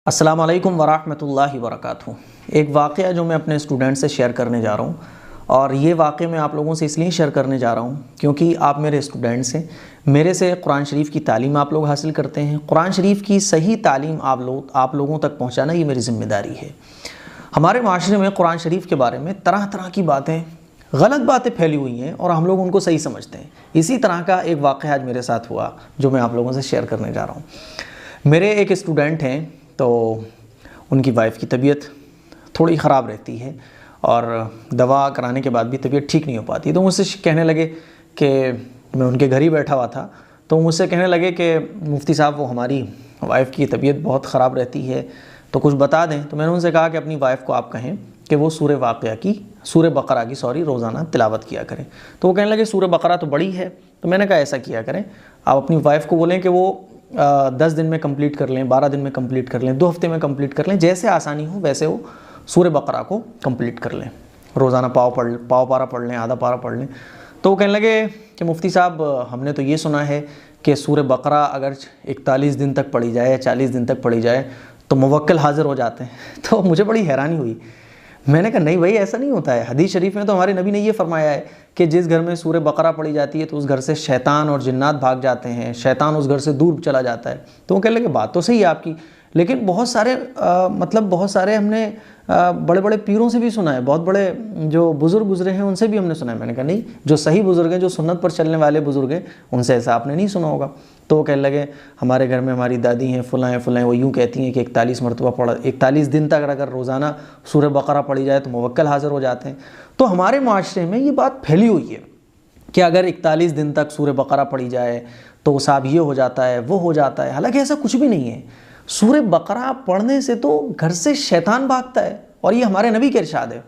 السلام علیکم ورحمۃ اللہ وبرکاتہ۔ ایک واقعہ جو میں اپنے اسٹوڈنٹ سے شیئر کرنے جا رہا ہوں، اور یہ واقعہ میں آپ لوگوں سے اس لیے شیئر کرنے جا رہا ہوں کیونکہ آپ میرے اسٹوڈنٹس ہیں، میرے سے قرآن شریف کی تعلیم آپ لوگ حاصل کرتے ہیں۔ قرآن شریف کی صحیح تعلیم آپ لوگوں تک پہنچانا یہ میری ذمہ داری ہے۔ ہمارے معاشرے میں قرآن شریف کے بارے میں طرح طرح کی باتیں، غلط باتیں پھیلی ہوئی ہیں اور ہم لوگ ان کو صحیح سمجھتے ہیں۔ اسی طرح کا ایک واقعہ آج میرے ساتھ ہوا جو میں آپ لوگوں سے شیئر کرنے جا رہا ہوں۔ میرے ایک اسٹوڈنٹ ہیں، تو ان کی وائف کی طبیعت تھوڑی خراب رہتی ہے اور دوا کرانے کے بعد بھی طبیعت ٹھیک نہیں ہو پاتی، تو مجھ سے کہنے لگے کہ میں ان کے گھر ہی بیٹھا ہوا تھا، تو مجھ سے کہنے لگے کہ مفتی صاحب وہ ہماری وائف کی طبیعت بہت خراب رہتی ہے تو کچھ بتا دیں۔ تو میں نے ان سے کہا کہ اپنی وائف کو آپ کہیں کہ وہ سورہ بقرہ کی روزانہ تلاوت کیا کریں۔ تو وہ کہنے لگے سورہ بقرہ تو بڑی ہے، تو میں نے کہا ایسا کیا کریں، آپ اپنی وائف کو بولیں کہ وہ 10 دن میں کمپلیٹ کر لیں، 12 دن میں کمپلیٹ کر لیں، 2 ہفتے میں کمپلیٹ کر لیں، جیسے آسانی ہو ویسے وہ سورہ بقرہ کو کمپلیٹ کر لیں، روزانہ پاؤ پارہ پڑھ لیں، آدھا پارہ پڑھ لیں۔ تو وہ کہنے لگے کہ مفتی صاحب ہم نے تو یہ سنا ہے کہ سورہ بقرہ اگر 41 دن تک پڑھی جائے یا 40 دن تک پڑھی جائے تو موکل حاضر ہو جاتے ہیں۔ تو مجھے بڑی حیرانی ہوئی، میں نے کہا نہیں بھائی ایسا نہیں ہوتا ہے، حدیث شریف میں تو ہمارے نبی نے یہ فرمایا ہے کہ جس گھر میں سورہ بقرہ پڑھی جاتی ہے تو اس گھر سے شیطان اور جنات بھاگ جاتے ہیں، شیطان اس گھر سے دور چلا جاتا ہے۔ تو وہ کہنے لگے بات تو صحیح ہے آپ کی، لیکن بہت سارے ہم نے بڑے بڑے پیروں سے بھی سنا ہے، بہت بڑے جو بزرگ گزرے ہیں ان سے بھی ہم نے سنا ہے۔ میں نے کہا نہیں، جو صحیح بزرگ ہیں، جو سنت پر چلنے والے بزرگ ہیں، ان سے ایسا آپ نے نہیں سنا ہوگا۔ تو وہ کہنے لگے ہمارے گھر میں ہماری دادی ہیں فلاں وہ یوں کہتی ہیں کہ 41 دن تک اگر روزانہ سورہ بقرہ پڑھی جائے تو موکل حاضر ہو جاتے ہیں۔ تو ہمارے معاشرے میں یہ بات پھیلی ہوئی ہے کہ اگر 41 دن تک سورہ بقرہ پڑھی جائے تو صاحب یہ ہو جاتا ہے، وہ ہو جاتا ہے، حالانکہ ایسا کچھ بھی نہیں ہے۔ سورہ بقرہ پڑھنے سے تو گھر سے شیطان بھاگتا ہے، اور یہ ہمارے نبی کے ارشاد ہے۔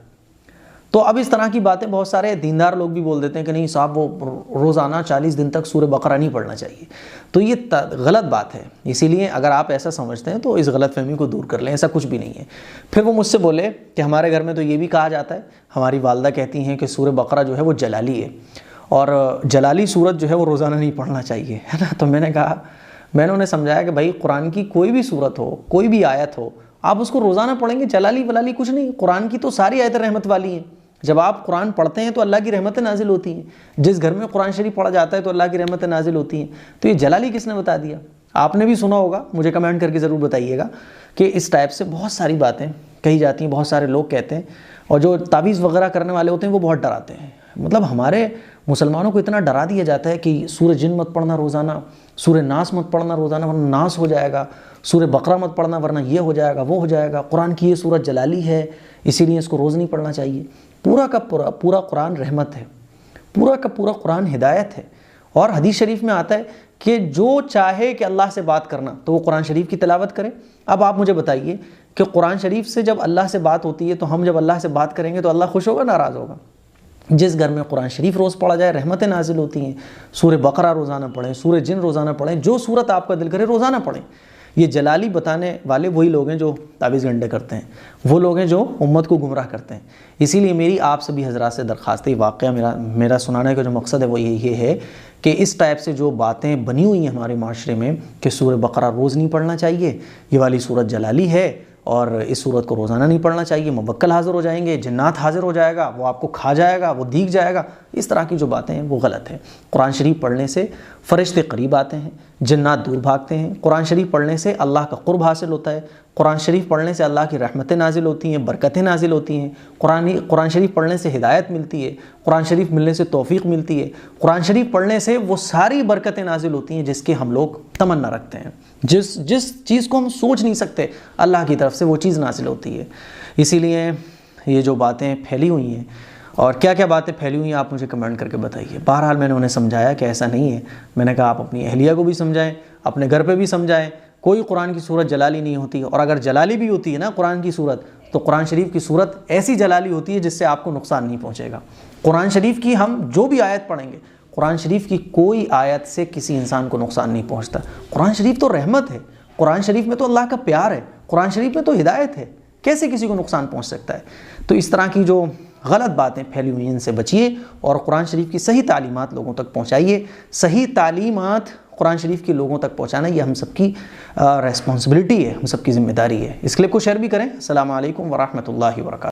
تو اب اس طرح کی باتیں بہت سارے دیندار لوگ بھی بول دیتے ہیں کہ نہیں صاحب وہ روزانہ 40 دن تک سورہ بقرہ نہیں پڑھنا چاہیے، تو یہ غلط بات ہے۔ اسی لیے اگر آپ ایسا سمجھتے ہیں تو اس غلط فہمی کو دور کر لیں، ایسا کچھ بھی نہیں ہے۔ پھر وہ مجھ سے بولے کہ ہمارے گھر میں تو یہ بھی کہا جاتا ہے، ہماری والدہ کہتی ہیں کہ سورہ بقرہ جو ہے وہ جلالی ہے، اور جلالی سورت جو ہے وہ روزانہ نہیں پڑھنا چاہیے، ہے نا۔ تو میں نے انہیں سمجھایا کہ بھائی قرآن کی کوئی بھی سورت ہو، کوئی بھی آیت ہو، آپ اس کو روزانہ پڑھیں گے، جلالی ولالی کچھ نہیں۔ قرآن کی تو ساری آیتیں رحمت والی ہیں، جب آپ قرآن پڑھتے ہیں تو اللہ کی رحمتیں نازل ہوتی ہیں، جس گھر میں قرآن شریف پڑھا جاتا ہے تو اللہ کی رحمتیں نازل ہوتی ہیں۔ تو یہ جلالی کس نے بتا دیا؟ آپ نے بھی سنا ہوگا، مجھے کمنٹ کر کے ضرور بتائیے گا کہ اس ٹائپ سے بہت ساری باتیں کہی جاتی ہیں، بہت سارے لوگ کہتے ہیں، اور جو تعویذ وغیرہ کرنے والے ہوتے ہیں وہ بہت ڈراتے ہیں۔ مطلب ہمارے مسلمانوں کو اتنا ڈرا دیا جاتا ہے کہ سورہ جن مت پڑھنا روزانہ، سورہ ناس مت پڑھنا روزانہ ورنہ ناس ہو جائے گا، سورہ بقرہ مت پڑھنا ورنہ یہ ہو جائے گا، وہ ہو جائے گا، قرآن کی یہ سورت جلالی ہے اسی لیے اس کو روز نہیں پڑھنا چاہیے۔ پورا کا پورا قرآن رحمت ہے، پورا کا پورا قرآن ہدایت ہے، اور حدیث شریف میں آتا ہے کہ جو چاہے کہ اللہ سے بات کرنا تو وہ قرآن شریف کی تلاوت کرے۔ اب آپ مجھے بتائیے کہ قرآن شریف سے جب اللہ سے بات ہوتی ہے تو ہم جب اللہ سے بات کریں گے تو اللہ خوش ہوگا، ناراض ہوگا؟ جس گھر میں قرآن شریف روز پڑھا جائے رحمتیں نازل ہوتی ہیں۔ سورہ بقرہ روزانہ پڑھیں، سورہ جن روزانہ پڑھیں، جو سورت آپ کا دل کرے روزانہ پڑھیں۔ یہ جلالی بتانے والے وہی لوگ ہیں جو تعویذ گنڈے کرتے ہیں، وہ لوگ ہیں جو امت کو گمراہ کرتے ہیں۔ اسی لیے میری آپ سبھی حضرات سے درخواست ہے، واقعہ میرا سنانے کا جو مقصد ہے وہ یہ ہے کہ اس ٹائپ سے جو باتیں بنی ہوئی ہیں ہمارے معاشرے میں کہ سورہ بقرہ روز نہیں پڑھنا چاہیے، یہ والی سورت جلالی ہے اور اس سورت کو روزانہ نہیں پڑھنا چاہیے، موکل حاضر ہو جائیں گے، جنات حاضر ہو جائے گا، وہ آپ کو کھا جائے گا، وہ دیکھ جائے گا، اس طرح کی جو باتیں ہیں وہ غلط ہیں۔ قرآن شریف پڑھنے سے فرشتے قریب آتے ہیں، جنات دور بھاگتے ہیں، قرآن شریف پڑھنے سے اللہ کا قرب حاصل ہوتا ہے، قرآن شریف پڑھنے سے اللہ کی رحمتیں نازل ہوتی ہیں، برکتیں نازل ہوتی ہیں، قرآن شریف پڑھنے سے ہدایت ملتی ہے، قرآن شریف ملنے سے توفیق ملتی ہے، قرآن شریف پڑھنے سے وہ ساری برکتیں نازل ہوتی ہیں جس کے ہم لوگ تمنا رکھتے ہیں، جس چیز کو ہم سوچ نہیں سکتے اللہ کی طرف سے وہ چیز نازل ہوتی ہے۔ اسی لیے یہ جو باتیں پھیلی ہوئی ہیں، اور کیا کیا باتیں پھیلی ہوئی ہیں آپ مجھے کمنٹ کر کے بتائیے۔ بہرحال میں نے انہیں سمجھایا کہ ایسا نہیں ہے، میں نے کہا آپ اپنی اہلیہ کو بھی سمجھائیں، اپنے گھر پہ بھی سمجھائیں، کوئی قرآن کی صورت جلالی نہیں ہوتی، اور اگر جلالی بھی ہوتی ہے نا قرآن کی صورت تو قرآن شریف کی صورت ایسی جلالی ہوتی ہے جس سے آپ کو نقصان نہیں پہنچے گا۔ قرآن شریف کی ہم جو بھی آیت پڑھیں گے، قرآن شریف کی کوئی آیت سے کسی انسان کو نقصان نہیں پہنچتا۔ قرآن شریف تو رحمت ہے، قرآن شریف میں تو اللہ کا پیار ہے، قرآن شریف میں تو ہدایت ہے، کیسے کسی کو نقصان پہنچ سکتا ہے؟ تو اس طرح کی جو غلط باتیں پھیلی ہوئی ہیں ان سے بچیے، اور قرآن شریف کی صحیح تعلیمات لوگوں تک پہنچائیے۔ صحیح تعلیمات قرآن شریف کی لوگوں تک پہنچانا یہ ہم سب کی ریسپانسبلٹی ہے، ہم سب کی ذمہ داری ہے۔ اس کلپ کو شیئر بھی کریں۔ السلام علیکم ورحمۃ اللہ وبرکاتہ۔